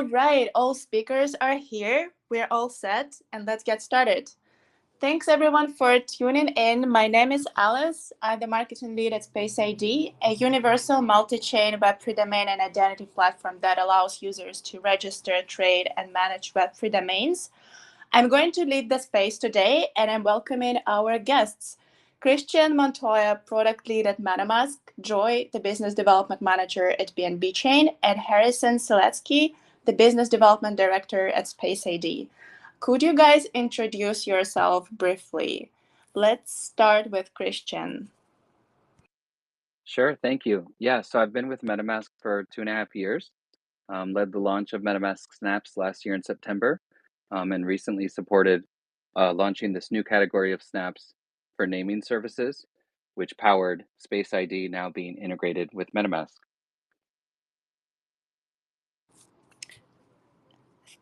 All right, all speakers are here. We're all set, and let's get started. Thanks everyone for tuning in. My name is Alice. I'm the marketing lead at Space ID, a universal multi-chain Web3 domain and identity platform that allows users to register, trade, and manage Web3 domains. I'm going to lead the space today, and I'm welcoming our guests. Christian Montoya, product lead at Metamask, Joy, the business development manager at BNB Chain, and Harrison Seletsky, the business development director at Space ID. Could you guys introduce yourself briefly? Let's start with Christian. Sure, thank you. Yeah, so I've been with MetaMask for 2.5 years, led the launch of MetaMask Snaps last year in September, and recently supported launching this new category of snaps for naming services, which powered Space ID now being integrated with MetaMask.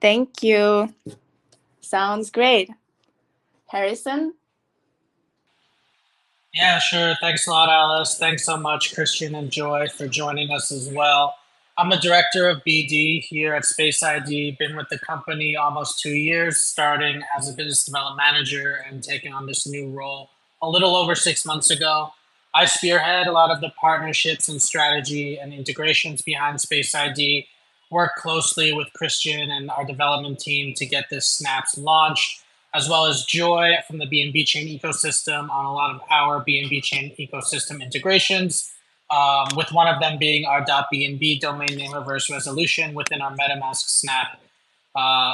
Thank you. Sounds great. Harrison? Yeah, sure. Thanks a lot, Alice. Thanks so much, Christian and Joy, for joining us as well. I'm the director of BD here at Space ID. Been with the company almost 2 years, starting as a business development manager and taking on this new role a little over 6 months ago. I spearhead a lot of the partnerships and strategy and integrations behind Space ID, work closely with Christian and our development team to get this Snaps launched, as well as Joy from the BNB Chain ecosystem on a lot of our BNB Chain ecosystem integrations, with one of them being our .bnb domain name reverse resolution within our MetaMask Snap.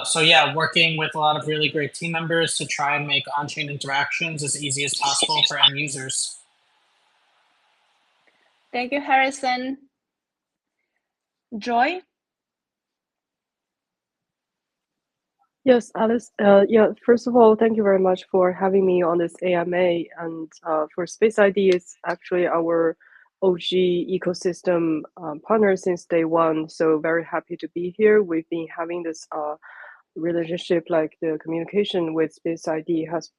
So yeah, working with a lot of really great team members to try and make on-chain interactions as easy as possible for end users. Thank you, Harrison. Joy? Yes, Alice. First of all, thank you very much for having me on this AMA. And for Space ID, it's actually our OG ecosystem partner since day one. So very happy to be here. We've been having this relationship, like the communication with Space ID has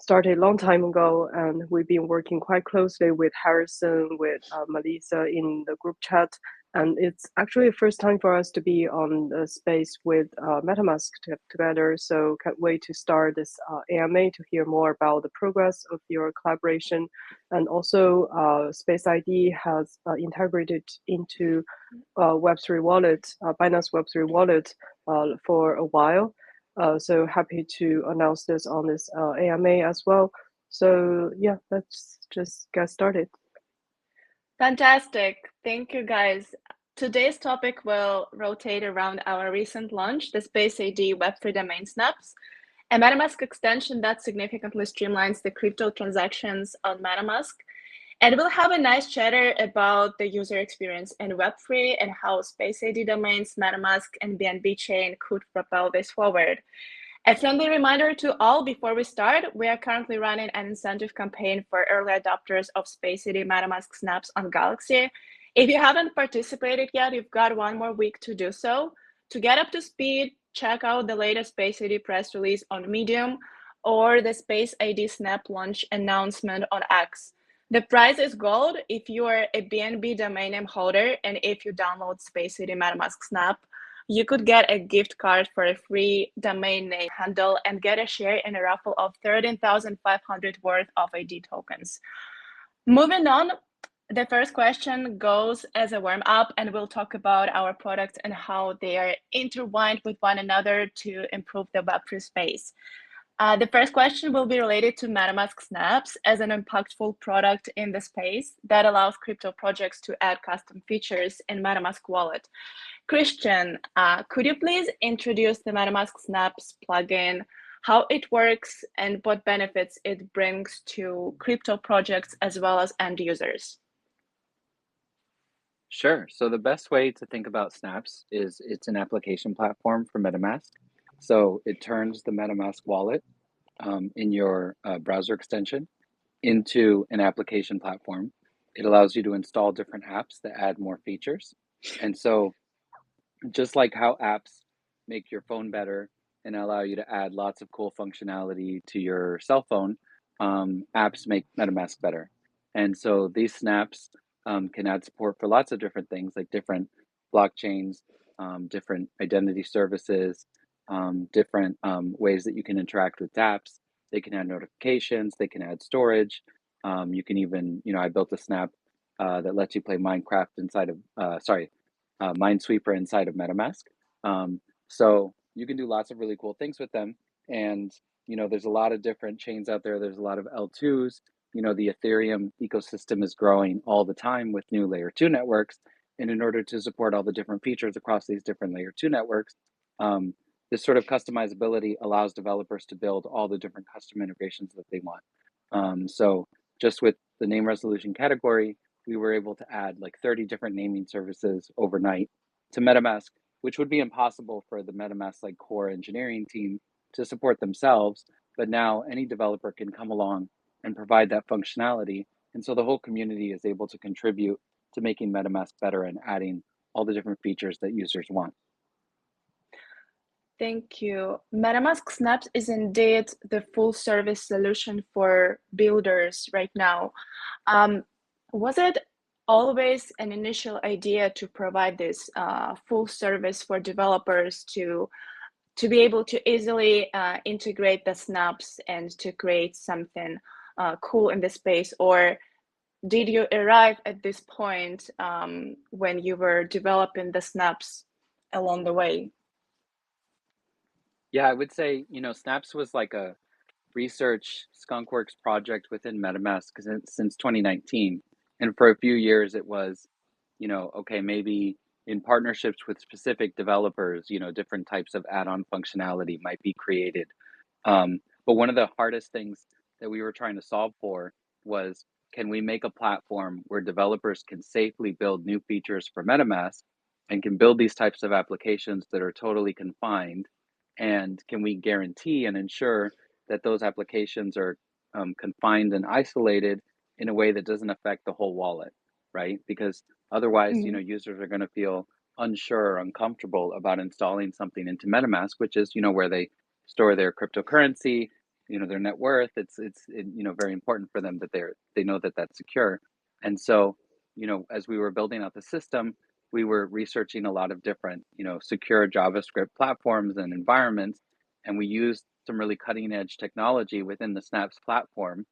started a long time ago, and we've been working quite closely with Harrison, with Melissa in the group chat. And it's actually the first time for us to be on the space with MetaMask together. So can't wait to start this AMA to hear more about the progress of your collaboration. And also Space ID has integrated into Web3 wallet, Binance Web3 wallet for a while. So happy to announce this on this AMA as well. So yeah, let's just get started. Fantastic. Thank you, guys. Today's topic will rotate around our recent launch, the Space AD Web3 domain snaps, a MetaMask extension that significantly streamlines the crypto transactions on MetaMask. And we'll have a nice chatter about the user experience in Web3 and how Space AD domains, MetaMask, and BNB Chain could propel this forward. A friendly reminder to all before we start, we are currently running an incentive campaign for early adopters of Space City MetaMask Snaps on Galaxy. If you haven't participated yet, you've got one more week to do so. To get up to speed, check out the latest Space ID press release on Medium or the Space ID Snap launch announcement on X. The prize is gold if you are a BNB domain name holder and if you download Space City MetaMask Snap. You could get a gift card for a free domain name handle and get a share in a raffle of 13,500 worth of ID tokens. Moving on, the first question goes as a warm-up, and we'll talk about our products and how they are intertwined with one another to improve the Web3 space. The first question will be related to MetaMask Snaps as an impactful product in the space that allows crypto projects to add custom features in MetaMask wallet. Christian, could you please introduce the MetaMask Snaps plugin, how it works, and what benefits it brings to crypto projects as well as end users? Sure. So the best way to think about Snaps is it's an application platform for MetaMask. So it turns the MetaMask wallet in your browser extension into an application platform. It allows you to install different apps that add more features. And so just like how apps make your phone better and allow you to add lots of cool functionality to your cell phone, apps make MetaMask better. And so these snaps can add support for lots of different things, like different blockchains, different identity services, different ways that you can interact with dApps. They can add notifications, they can add storage. You can even, I built a snap that lets you play Minecraft inside of, Minesweeper inside of MetaMask. So you can do lots of really cool things with them. And, there's a lot of different chains out there. There's a lot of L2s. The Ethereum ecosystem is growing all the time with new layer 2 networks. And in order to support all the different features across these different layer 2 networks, this sort of customizability allows developers to build all the different custom integrations that they want. So just with the name resolution category, we were able to add like 30 different naming services overnight to MetaMask, which would be impossible for the MetaMask like core engineering team to support themselves. But now any developer can come along and provide that functionality. And so the whole community is able to contribute to making MetaMask better and adding all the different features that users want. Thank you. MetaMask Snaps is indeed the full service solution for builders right now. Was it always an initial idea to provide this full service for developers to be able to easily integrate the snaps and to create something cool in the space? Or did you arrive at this point when you were developing the snaps along the way? Yeah, I would say, Snaps was like a research skunkworks project within MetaMask since 2019. And for a few years, it was, okay, maybe in partnerships with specific developers, different types of add-on functionality might be created. But one of the hardest things that we were trying to solve for was, can we make a platform where developers can safely build new features for MetaMask and can build these types of applications that are totally confined? And can we guarantee and ensure that those applications are confined and isolated in a way that doesn't affect the whole wallet, right? Because otherwise, users are going to feel unsure or uncomfortable about installing something into MetaMask, which is, where they store their cryptocurrency, their net worth. It's very important for them that they know that that's secure. And so, as we were building out the system, we were researching a lot of different, secure JavaScript platforms and environments, and we used some really cutting edge technology within the Snaps platform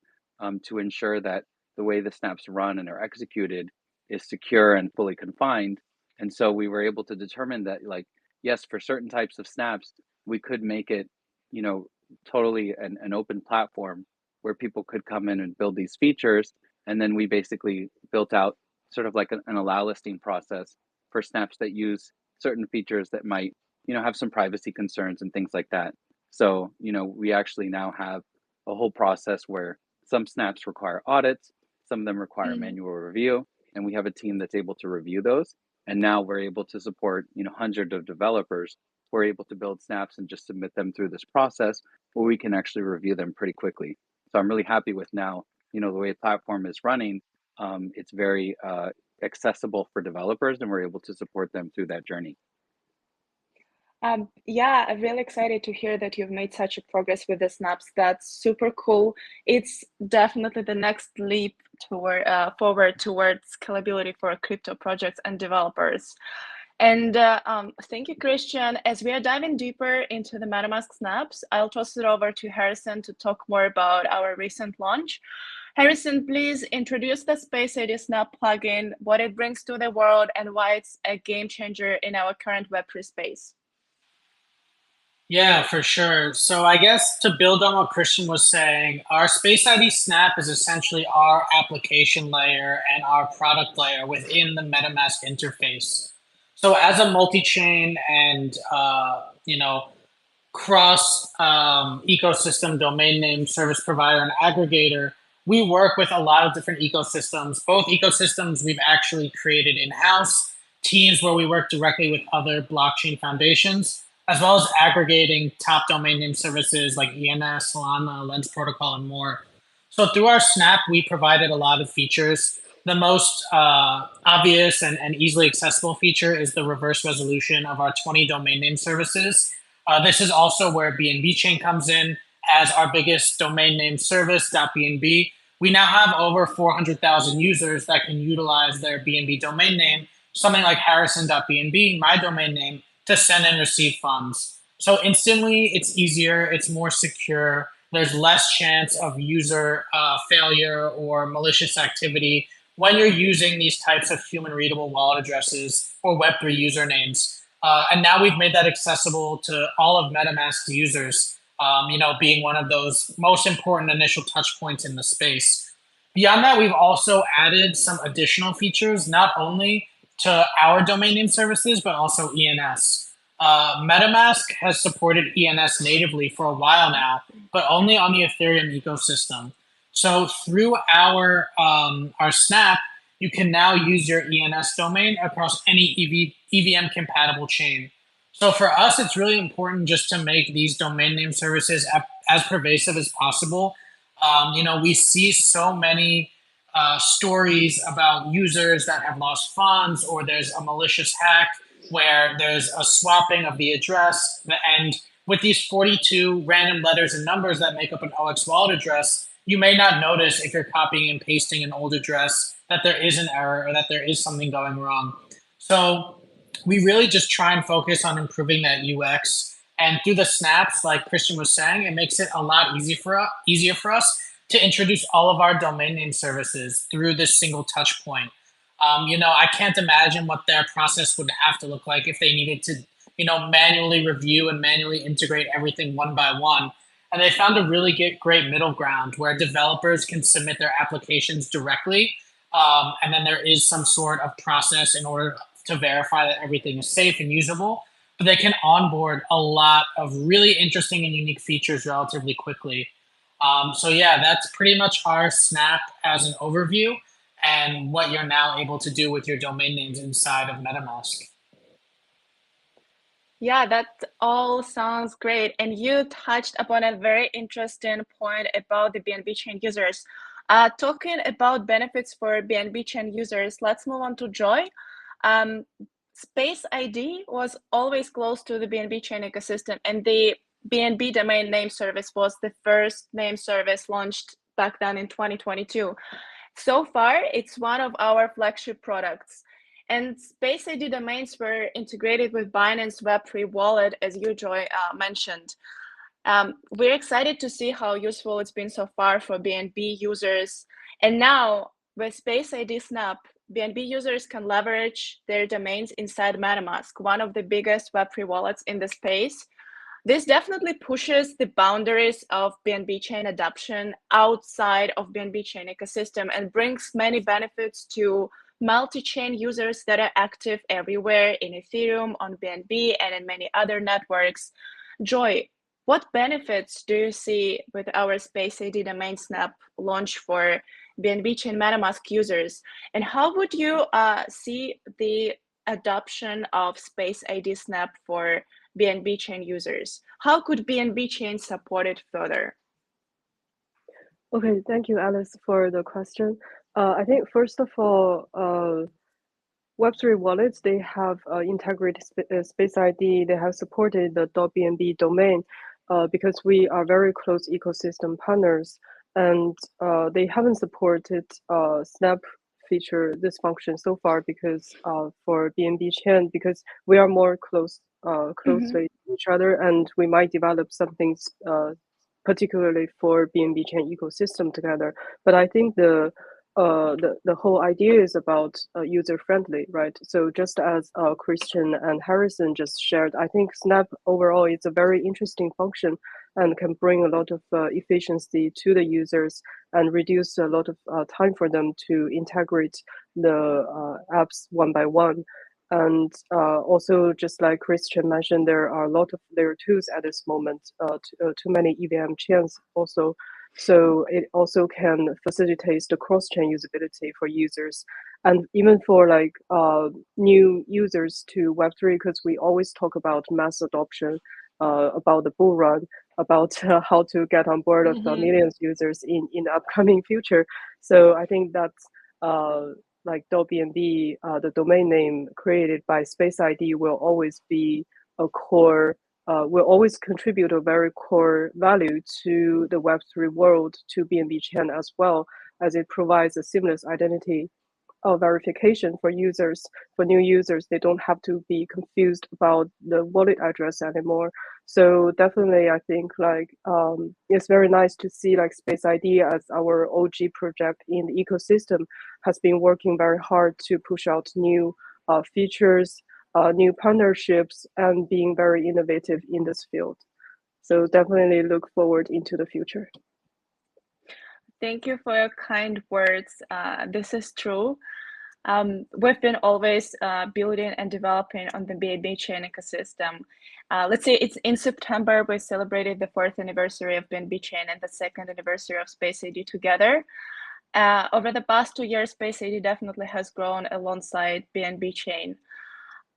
to ensure that the way the Snaps run and are executed is secure and fully confined. And so we were able to determine that, like, yes, for certain types of Snaps, we could make it, totally an open platform where people could come in and build these features. And then we basically built out sort of like an allow listing process for snaps that use certain features that might, have some privacy concerns and things like that. So, we actually now have a whole process where some snaps require audits, some of them require manual review, and we have a team that's able to review those. And now we're able to support, hundreds of developers who are able to build snaps and just submit them through this process where we can actually review them pretty quickly. So I'm really happy with now, the way the platform is running. It's very accessible for developers, and we're able to support them through that journey. Yeah, I'm really excited to hear that you've made such a progress with the snaps. That's super cool. It's definitely the next leap forward towards scalability for crypto projects and developers. And thank you, Christian. As we are diving deeper into the MetaMask snaps, I'll toss it over to Harrison to talk more about our recent launch. Harrison, please introduce the Space ID Snap plugin, what it brings to the world, and why it's a game changer in our current Web3 space. Yeah, for sure. So I guess to build on what Christian was saying, our Space ID Snap is essentially our application layer and our product layer within the MetaMask interface. So as a multi-chain and cross ecosystem domain name service provider and aggregator, we work with a lot of different ecosystems, both ecosystems we've actually created in-house, teams where we work directly with other blockchain foundations, as well as aggregating top domain name services like ENS, Solana, Lens Protocol, and more. So through our Snap, we provided a lot of features. The most obvious and easily accessible feature is the reverse resolution of our 20 domain name services. This is also where BNB Chain comes in as our biggest domain name service, .bnb. We now have over 400,000 users that can utilize their BNB domain name. something like harrison.bnb, my domain name, to send and receive funds. So instantly, it's easier, it's more secure. There's less chance of user failure or malicious activity when you're using these types of human readable wallet addresses or Web3 usernames. And now we've made that accessible to all of MetaMask's users, being one of those most important initial touch points in the space. Beyond that, we've also added some additional features, not only to our domain name services, but also ENS. MetaMask has supported ENS natively for a while now, but only on the Ethereum ecosystem. So through our Snap, you can now use your ENS domain across any EVM compatible chain. So for us, it's really important just to make these domain name services as pervasive as possible. We see so many stories about users that have lost funds, or there's a malicious hack where there's a swapping of the address. And with these 42 random letters and numbers that make up an OX wallet address, you may not notice if you're copying and pasting an old address that there is an error or that there is something going wrong. So we really just try and focus on improving that UX. And through the snaps, like Christian was saying, it makes it a lot easier for us to introduce all of our domain name services through this single touch point. I can't imagine what their process would have to look like if they needed to, manually review and manually integrate everything one by one. And they found a really great middle ground where developers can submit their applications directly. And then there is some sort of process in order to verify that everything is safe and usable. But they can onboard a lot of really interesting and unique features relatively quickly. So yeah, that's pretty much our Snap as an overview and what you're now able to do with your domain names inside of MetaMask. Yeah, that all sounds great. And you touched upon a very interesting point about the BNB chain users. Talking about benefits for BNB chain users, let's move on to Joy. Space ID was always close to the BNB chain ecosystem, and the BNB domain name service was the first name service launched back then in 2022. So far, it's one of our flagship products. And Space ID domains were integrated with Binance Web3 wallet, as you, Joy, mentioned. We're excited to see how useful it's been so far for BNB users. And now, with Space ID Snap, BNB users can leverage their domains inside Metamask, one of the biggest Web3 wallets in the space. This definitely pushes the boundaries of BNB chain adoption outside of BNB chain ecosystem and brings many benefits to multi-chain users that are active everywhere in Ethereum, on BNB, and in many other networks. Joy, what benefits do you see with our Space ID domain Snap launch for BNB chain MetaMask users? And how would you see the adoption of Space ID Snap for BNB chain users? How could BNB chain support it further? Okay, thank you, Alice, for the question. I think first of all, Web3 wallets, they have integrated Space ID. They have supported the .bnb domain because we are very close ecosystem partners, and they haven't supported Snap feature this function so far because for BNB chain, because we are more closely to each other, and we might develop something particularly for BNB chain ecosystem together. But I think the whole idea is about user friendly, right? So just as Christian and Harrison just shared, I think Snap overall is a very interesting function and can bring a lot of efficiency to the users and reduce a lot of time for them to integrate the apps one by one. And also, just like Christian mentioned, there are a lot of layer twos at this moment, too many EVM chains also. So it also can facilitate the cross-chain usability for users, and even for like new users to Web3, because we always talk about mass adoption, about the bull run, about how to get on board of millions users in the upcoming future. So I think that's like .bnb, the domain name created by Space ID will always be a core, will always contribute a very core value to the Web3 world, to BNB chain as well, as it provides a seamless identity verification for users. For new users, they don't have to be confused about the wallet address anymore. So definitely, I think like it's very nice to see like Space ID as our OG project in the ecosystem has been working very hard to push out new features, new partnerships, and being very innovative in this field. So definitely look forward into the future. Thank you for your kind words. This is true. We've been always building and developing on the BNB chain ecosystem. Let's say it's in September, we celebrated the 4th anniversary of BNB chain and the 2nd anniversary of Space ID together. Over the past 2 years, Space ID definitely has grown alongside BNB chain.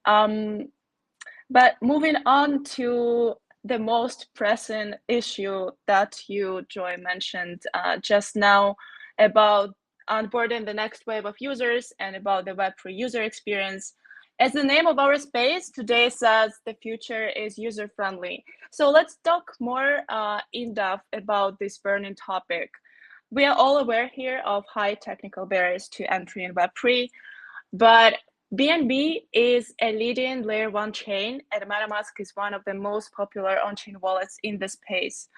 But moving on to the most pressing issue that you, Joy, mentioned just now about onboarding the next wave of users and about the Web3 user experience. As the name of our space today says, the future is user-friendly. So let's talk more in depth about this burning topic. We are all aware here of high technical barriers to entry in Web3, but BNB is a leading layer 1 chain, and Metamask is one of the most popular on-chain wallets in the space.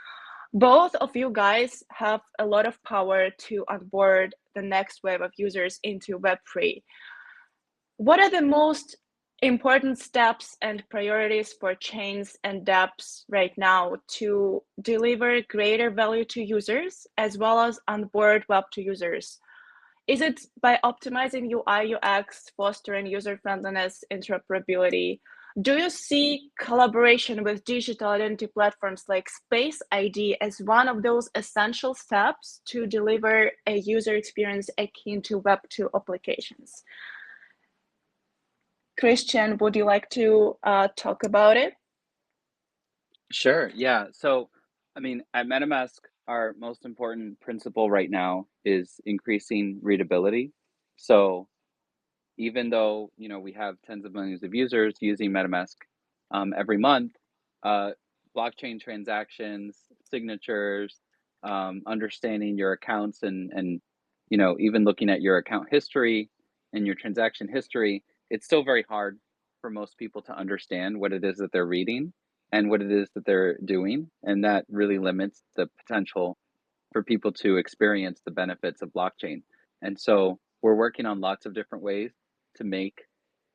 Both of you guys have a lot of power to onboard the next wave of users into Web3. What are the most important steps and priorities for chains and dApps right now to deliver greater value to users as well as onboard Web2 users? Is it by optimizing UI, UX, fostering user friendliness, interoperability? Do you see collaboration with digital identity platforms like Space ID as one of those essential steps to deliver a user experience akin to Web2 applications? Christian, would you like to talk about it? Sure. Yeah. So, I mean, at MetaMask, our most important principle right now is increasing readability. So, even though we have tens of millions of users using MetaMask every month, blockchain transactions, signatures, understanding your accounts, and even looking at your account history and your transaction history, it's still very hard for most people to understand what it is that they're reading and what it is that they're doing, and that really limits the potential for people to experience the benefits of blockchain. And so we're working on lots of different ways to make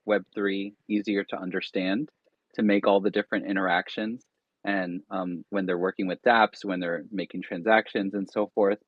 Web3 easier to understand, to make all the different interactions and when they're working with dApps, when they're making transactions and so forth,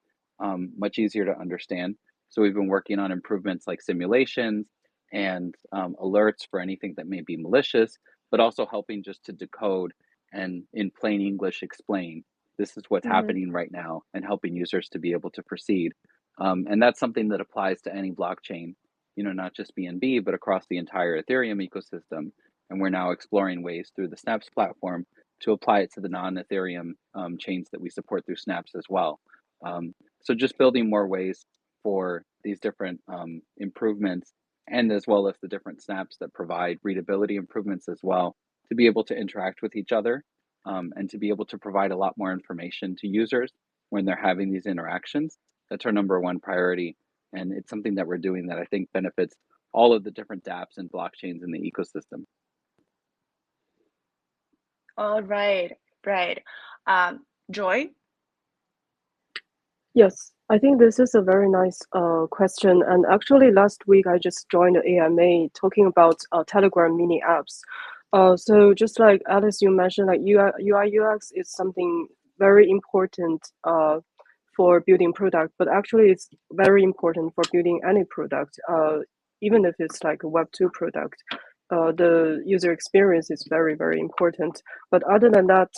much easier to understand. So we've been working on improvements like simulations and alerts for anything that may be malicious, but also helping just to decode and in plain English explain this is what's happening right now and helping users to be able to proceed. And that's something that applies to any blockchain, not just BNB, but across the entire Ethereum ecosystem. And we're now exploring ways through the Snaps platform to apply it to the non-Ethereum chains that we support through Snaps as well. So just building more ways for these different improvements, and as well as the different Snaps that provide readability improvements as well, to be able to interact with each other and to be able to provide a lot more information to users when they're having these interactions. That's our number one priority. And it's something that we're doing that I think benefits all of the different dApps and blockchains in the ecosystem. All right, right. Joy? Yes, I think this is a very nice question. And actually, last week I just joined the AMA talking about Telegram mini apps. So just like Alice, you mentioned, like UI UX is something very important for building product, but actually it's very important for building any product, even if it's like a Web2 product. The user experience is very, very important. But other than that,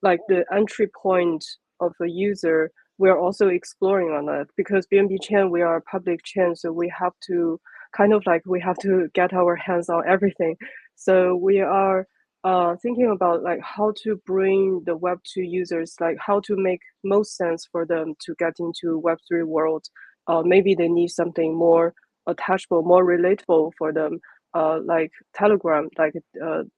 like the entry point of a user, we're also exploring on that because BNB chain, we are a public chain, so we have to we have to get our hands on everything. So we are thinking about like how to bring the Web2 users, like how to make most sense for them to get into Web3 world. Maybe they need something more attachable, more relatable for them. Like Telegram, like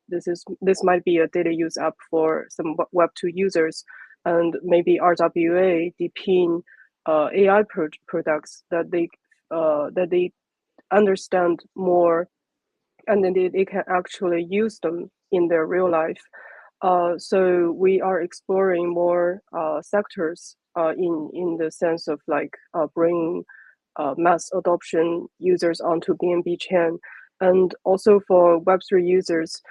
this might be a daily use app for some Web2 users, and maybe RWA, DePIN, AI products that they that they understand more, and then they can actually use them in their real life. So we are exploring more sectors in the sense of like bringing mass adoption users onto BNB chain, and also for Web3 users.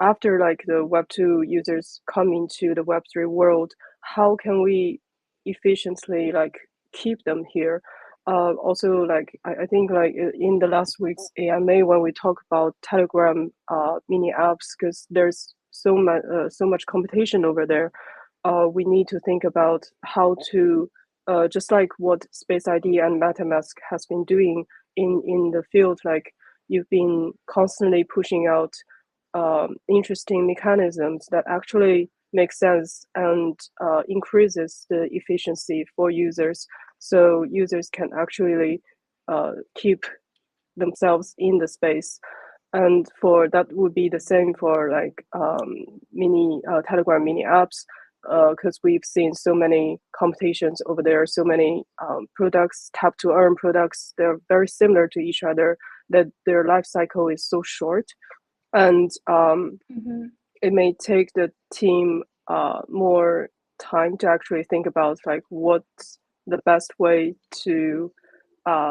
After like the Web2 users come into the Web3 world, how can we efficiently like keep them here? Also, like I think like in the last week's AMA when we talk about Telegram mini apps, because there's so much competition over there, we need to think about how to just like what Space ID and MetaMask has been doing in the field. Like you've been constantly pushing out interesting mechanisms that actually make sense and increases the efficiency for users, so users can actually keep themselves in the space. And for that would be the same for like mini Telegram mini apps, because we've seen so many competitions over there, so many products, tap to earn products. They're very similar to each other, that their life cycle is so short, and it may take the team more time to actually think about like what's the best way to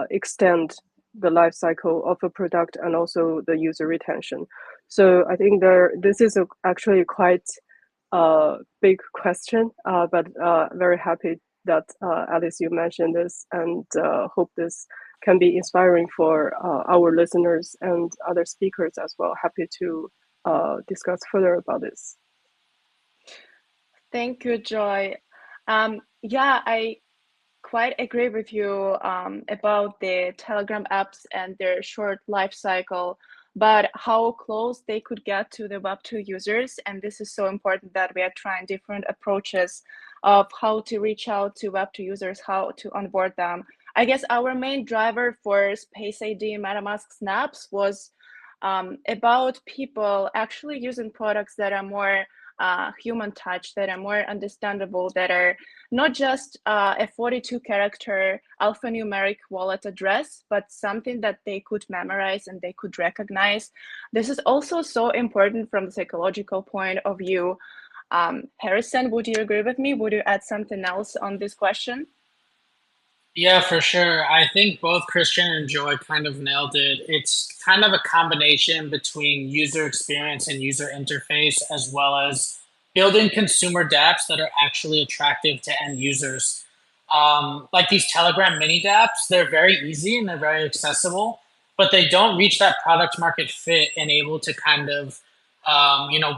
extend the life cycle of a product and also the user retention. So I think this is actually quite big question, but very happy that Alice, you mentioned this, and hope this can be inspiring for our listeners and other speakers as well. Happy to discuss further about this. Thank you, Joy. Yeah, I quite agree with you about the Telegram apps and their short life cycle, but how close they could get to the Web2 users. And this is so important that we are trying different approaches of how to reach out to Web2 users, how to onboard them. I guess our main driver for Space ID MetaMask snaps was about people actually using products that are more human touch, that are more understandable, that are not just a 42-character alphanumeric wallet address, but something that they could memorize and they could recognize. This is also so important from the psychological point of view. Harrison, would you agree with me? Would you add something else on this question? Yeah, for sure. I think both Christian and Joy kind of nailed it. It's kind of a combination between user experience and user interface, as well as building consumer dApps that are actually attractive to end users. Like these Telegram mini dApps, they're very easy and they're very accessible, but they don't reach that product market fit and able to kind of,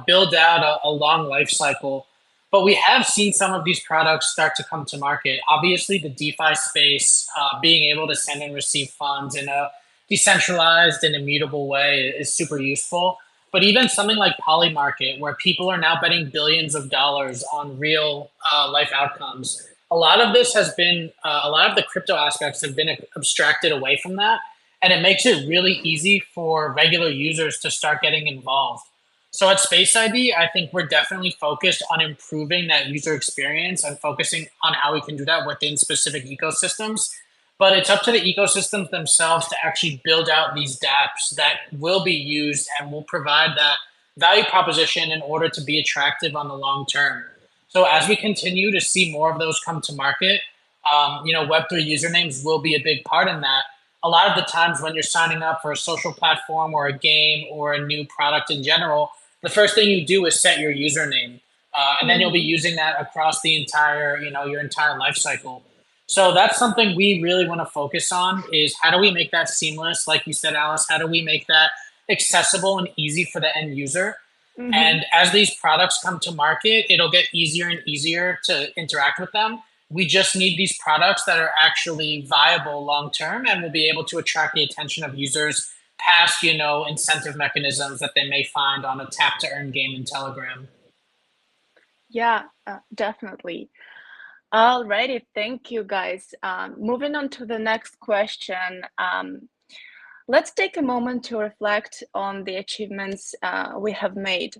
build out a long life cycle. But we have seen some of these products start to come to market. Obviously, the DeFi space, being able to send and receive funds in a decentralized and immutable way is super useful. But even something like Polymarket, where people are now betting billions of dollars on real life outcomes, a lot of this has been, a lot of the crypto aspects have been abstracted away from that. And it makes it really easy for regular users to start getting involved. So at Space ID, I think we're definitely focused on improving that user experience and focusing on how we can do that within specific ecosystems. But it's up to the ecosystems themselves to actually build out these dApps that will be used and will provide that value proposition in order to be attractive on the long term. So as we continue to see more of those come to market, Web3 usernames will be a big part in that. A lot of the times when you're signing up for a social platform or a game or a new product in general, the first thing you do is set your username, and then you'll be using that across the entire, your entire life cycle. So that's something we really want to focus on is how do we make that seamless? Like you said, Alice, how do we make that accessible and easy for the end user? And as these products come to market, it'll get easier and easier to interact with them. We just need these products that are actually viable long term and will be able to attract the attention of users past, incentive mechanisms that they may find on a tap to earn game in Telegram. Yeah, definitely. Alrighty, thank you guys. Moving on to the next question. Let's take a moment to reflect on the achievements we have made.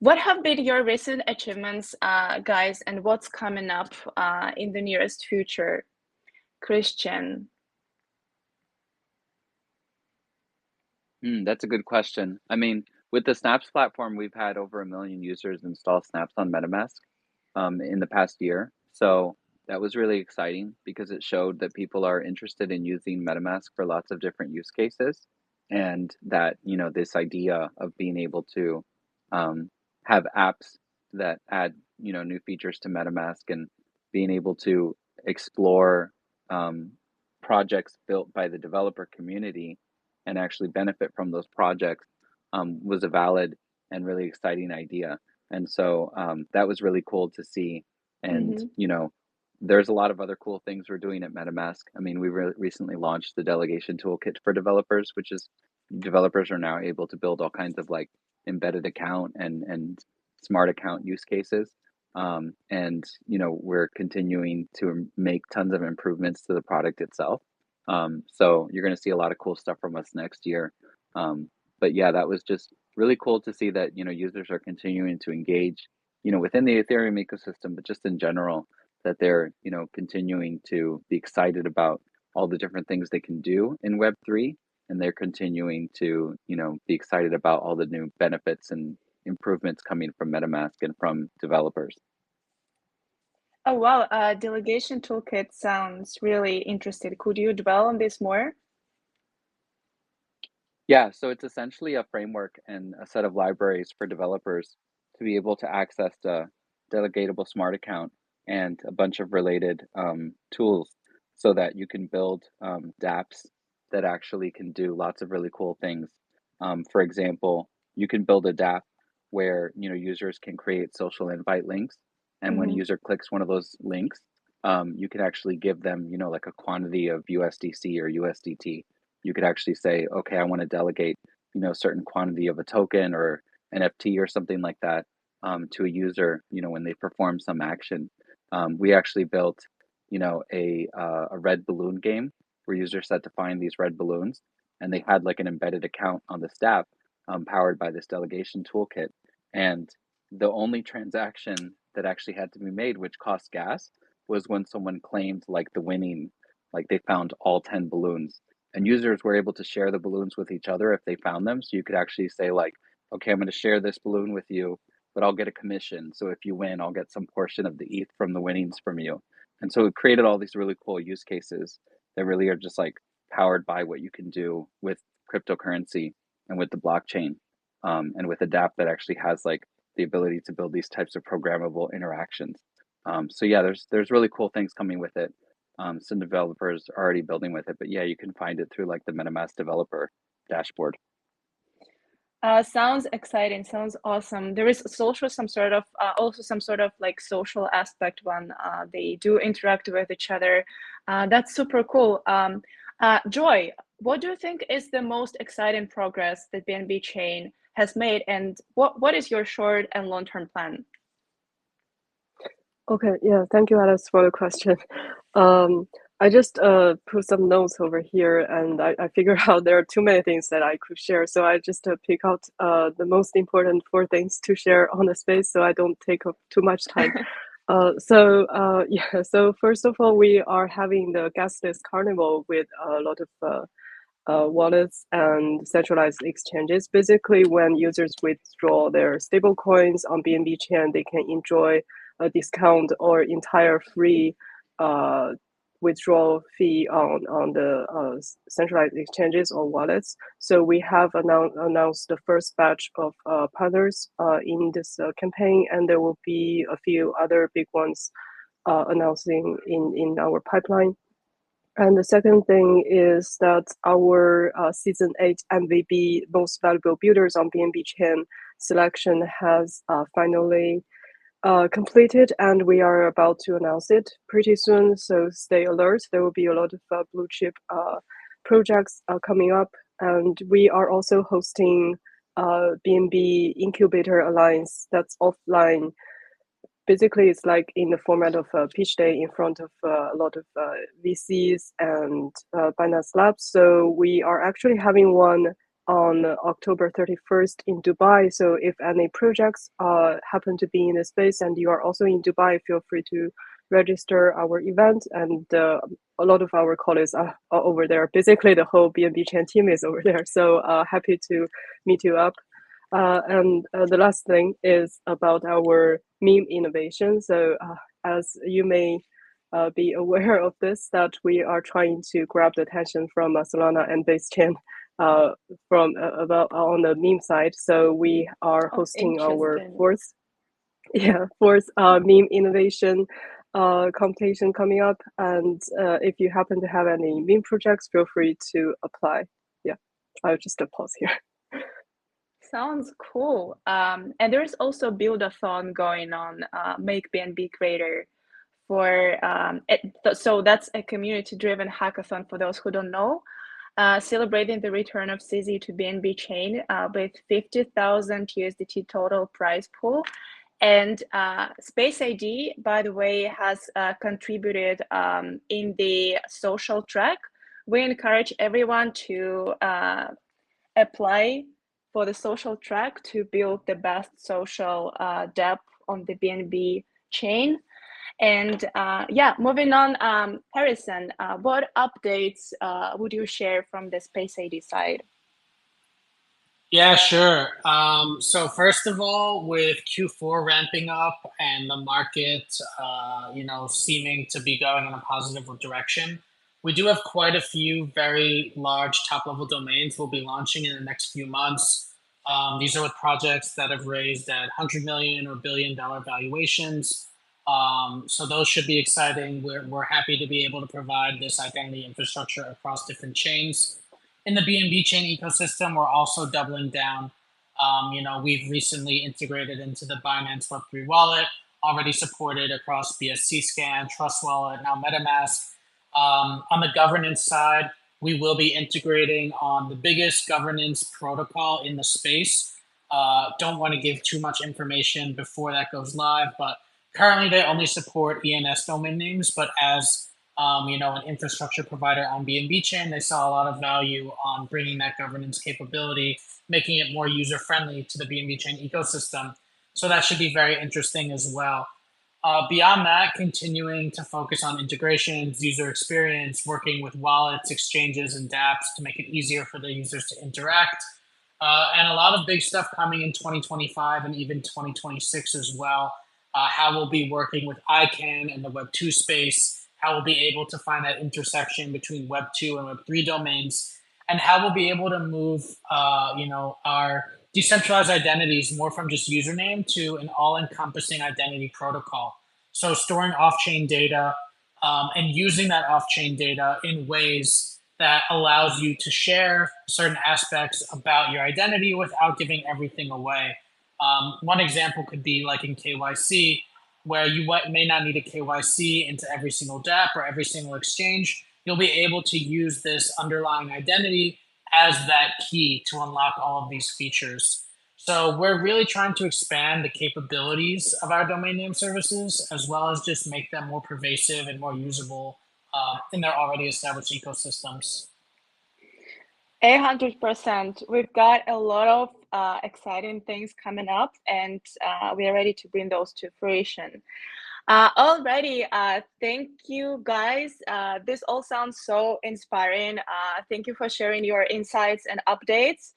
What have been your recent achievements, guys, and what's coming up in the nearest future? Christian. That's a good question. I mean, with the Snaps platform, we've had over 1 million users install Snaps on MetaMask in the past year. So that was really exciting because it showed that people are interested in using MetaMask for lots of different use cases, and that this idea of being able to um, have apps that add new features to MetaMask and being able to explore um, projects built by the developer community and actually benefit from those projects was a valid and really exciting idea. And so that was really cool to see. And, Mm-hmm. there's a lot of other cool things we're doing at MetaMask. I mean, we recently launched the delegation toolkit for developers, which is developers are now able to build all kinds of like embedded account and smart account use cases. And, we're continuing to make tons of improvements to the product itself. So you're going to see a lot of cool stuff from us next year. But yeah, that was just really cool to see that users are continuing to engage within the Ethereum ecosystem, but just in general that they're continuing to be excited about all the different things they can do in Web3, and they're continuing to be excited about all the new benefits and improvements coming from MetaMask and from developers. Oh wow, delegation toolkit sounds really interesting. Could you dwell on this more? Yeah, so it's essentially a framework and a set of libraries for developers to be able to access the delegatable smart account and a bunch of related tools so that you can build dApps that actually can do lots of really cool things. For example, you can build a dApp where users can create social invite links, and when a Mm-hmm. user clicks one of those links, you can actually give them like a quantity of USDC or USDT. You could actually say, okay, I want to delegate, a certain quantity of a token or NFT or something like that to a user, when they perform some action. We actually built, a red balloon game where users had to find these red balloons, and they had like an embedded account on the staff powered by this delegation toolkit. And the only transaction that actually had to be made, which cost gas, was when someone claimed like the winning, like they found all 10 balloons, and users were able to share the balloons with each other if they found them. So you could actually say like, okay, I'm going to share this balloon with you, but I'll get a commission. So if you win, I'll get some portion of the ETH from the winnings from you. And so it created all these really cool use cases that really are just like powered by what you can do with cryptocurrency and with the blockchain, and with a dApp that actually has like the ability to build these types of programmable interactions. So yeah, there's really cool things coming with it. Some developers are already building with it, but yeah, you can find it through like the MetaMask developer dashboard. Sounds exciting. Sounds awesome. There is social some sort of also some sort of like social aspect when they do interact with each other. That's super cool. Joy, what do you think is the most exciting progress that BNB chain has made, and what is your short and long-term plan? Okay, yeah, thank you, Alice, for the question. I just put some notes over here, and I figured out there are too many things that I could share. So I just pick out the most important four things to share on the space, so I don't take up too much time. Yeah, so first of all, we are having the gasless carnival with a lot of wallets and centralized exchanges. Basically, when users withdraw their stable coins on BNB chain, they can enjoy a discount or entire free uh, withdrawal fee on the centralized exchanges or wallets. So we have announced the first batch of partners in this campaign, and there will be a few other big ones announcing in our pipeline. And the second thing is that our Season 8 MVP Most Valuable Builders on BNB Chain selection has finally completed, and we are about to announce it pretty soon. So stay alert. There will be a lot of blue chip projects coming up. And we are also hosting BNB Incubator Alliance that's offline. Basically, it's like in the format of a pitch day in front of a lot of VCs and Binance Labs. So we are actually having one on October 31st in Dubai. So if any projects happen to be in the space and you are also in Dubai, feel free to register our event, and a lot of our colleagues are over there. Basically, the whole BNB chain team is over there. So happy to meet you up. And the last thing is about our meme innovation. So as you may be aware of this, that we are trying to grab the attention from Solana and base chain from about on the meme side. So we are hosting our fourth meme innovation competition coming up. And if you happen to have any meme projects, feel free to apply. Yeah, I'll just pause here. Sounds cool. And there's also build-a-thon going on, Make BNB Greater for so that's a community-driven hackathon for those who don't know, celebrating the return of CZ to BNB chain with 50,000 USDT total prize pool. And Space ID, by the way, has contributed in the social track. We encourage everyone to apply for the social track to build the best social dApp on the BNB chain. And yeah, moving on, Harrison, what updates would you share from the Space ID side? Yeah, sure. So first of all, with Q4 ramping up and the market, seeming to be going in a positive direction, we do have quite a few very large top-level domains we'll be launching in the next few months. These are with projects that have raised at 100 million or billion-dollar valuations. So those should be exciting. We're happy to be able to provide this identity infrastructure across different chains. In the BNB chain ecosystem, we're also doubling down. We've recently integrated into the Binance Web3 wallet, already supported across BSC Scan, Trust Wallet, now Metamask. On the governance side, we will be integrating on the biggest governance protocol in the space. Don't want to give too much information before that goes live, but currently they only support ENS domain names, but as an infrastructure provider on BNB chain, they saw a lot of value on bringing that governance capability, making it more user-friendly to the BNB chain ecosystem. So that should be very interesting as well. Beyond that, continuing to focus on integrations, user experience, working with wallets, exchanges, and dApps to make it easier for the users to interact. And a lot of big stuff coming in 2025 and even 2026 as well. How we'll be working with ICANN and the Web2 space, how we'll be able to find that intersection between Web 2 and Web 3 domains, and how we'll be able to move, our decentralized identities more from just username to an all-encompassing identity protocol. So storing off-chain data and using that off-chain data in ways that allows you to share certain aspects about your identity without giving everything away. One example could be like in KYC, where you may not need a KYC into every single dApp or every single exchange. You'll be able to use this underlying identity as that key to unlock all of these features. So we're really trying to expand the capabilities of our domain name services, as well as just make them more pervasive and more usable in their already established ecosystems. 100%. We've got a lot of exciting things coming up, and we are ready to bring those to fruition. Alrighty, thank you guys. This all sounds so inspiring. Thank you for sharing your insights and updates.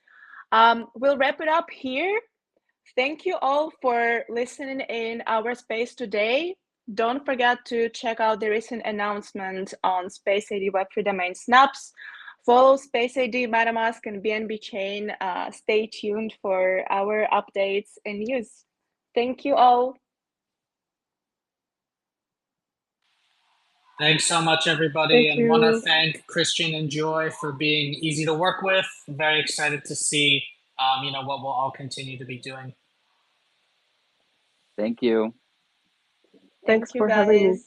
We'll wrap it up here. Thank you all for listening in our space today. Don't forget to check out the recent announcement on Space ID Web3 domain snaps. Follow Space ID, Metamask, and BNB chain. Stay tuned for our updates and news. Thank you all. Thanks so much, everybody. And want to thank Christian and Joy for being easy to work with. Very excited to see, what we'll all continue to be doing. Thank you. Thanks for having me.